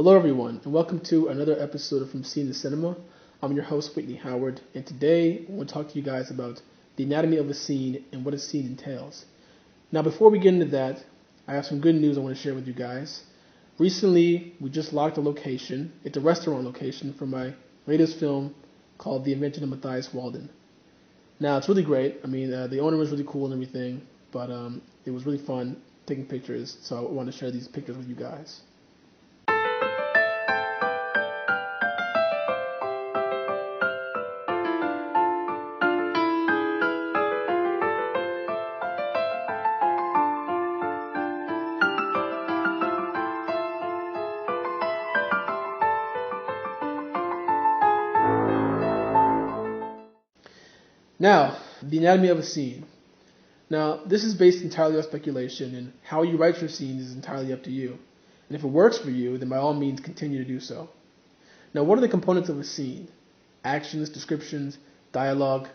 Hello everyone, and welcome to another episode of From Scene to Cinema. I'm your host, Whitney Howard, and today I want to talk to you guys about the anatomy of a scene and what a scene entails. Now, before we get into that, I have some good news I want to share with you guys. Recently, we just locked a location. It's a restaurant location for my latest film called The Invention of Matthias Walden. Now, it's really great. I mean, the owner was really cool and everything, but it was really fun taking pictures, so I want to share these pictures with you guys. Now, the anatomy of a scene. Now, this is based entirely on speculation, and how you write your scenes is entirely up to you. And if it works for you, then by all means continue to do so. Now, what are the components of a scene? Actions, descriptions, dialogue.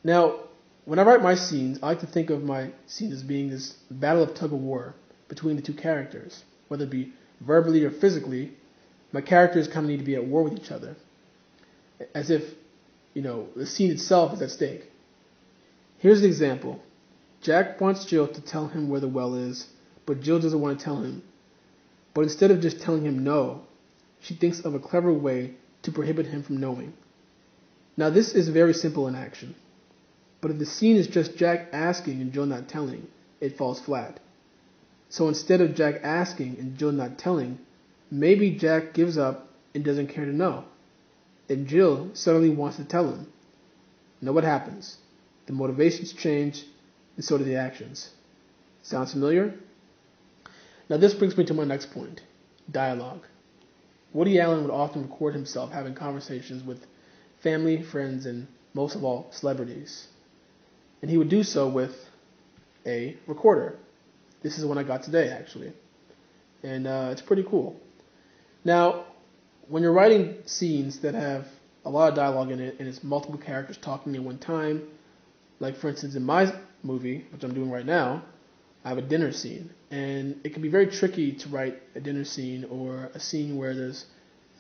Now, when I write my scenes, I like to think of my scene as being this battle of tug-of-war between the two characters. Whether it be verbally or physically, my characters kind of need to be at war with each other. As if the scene itself is at stake. Here's an example. Jack wants Jill to tell him where the well is, but Jill doesn't want to tell him. But instead of just telling him no, she thinks of a clever way to prohibit him from knowing. Now, this is very simple in action. But if the scene is just Jack asking and Jill not telling, it falls flat. So instead of Jack asking and Jill not telling, maybe Jack gives up and doesn't care to know. And Jill suddenly wants to tell him. Now what happens? The motivations change, and so do the actions. Sounds familiar? Now this brings me to my next point, dialogue. Woody Allen would often record himself having conversations with family, friends, and most of all, celebrities. And he would do so with a recorder. This is the one I got today, actually. And it's pretty cool. Now, when you're writing scenes that have a lot of dialogue in it and it's multiple characters talking at one time, like for instance in my movie, which I'm doing right now, I have a dinner scene. And it can be very tricky to write a dinner scene or a scene where there's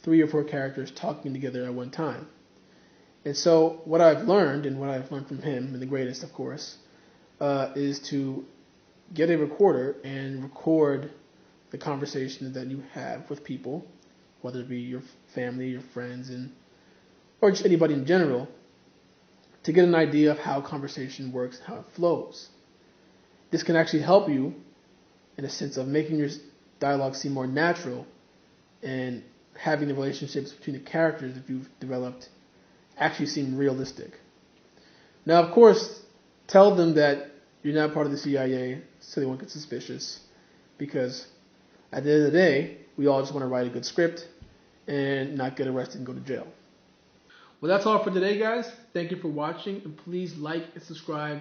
3 or 4 characters talking together at one time. And so what I've learned, and what I've learned from him, and the greatest of course, is to get a recorder and record the conversations that you have with people, whether it be your family, your friends, or just anybody in general, to get an idea of how conversation works and how it flows. This can actually help you in a sense of making your dialogue seem more natural and having the relationships between the characters that you've developed actually seem realistic. Now, of course, tell them that you're not part of the CIA so they won't get suspicious, because at the end of the day, we all just want to write a good script and not get arrested and go to jail. Well, that's all for today, guys. Thank you for watching, and please like and subscribe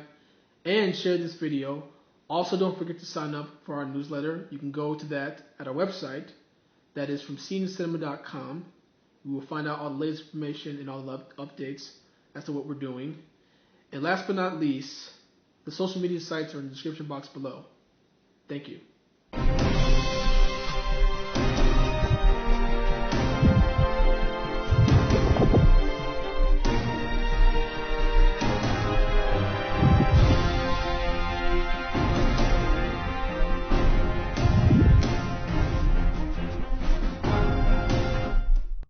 and share this video. Also, don't forget to sign up for our newsletter. You can go to that at our website. That is from scenecinema.com. You will find out all the latest information and all the updates as to what we're doing. And last but not least, the social media sites are in the description box below. Thank you.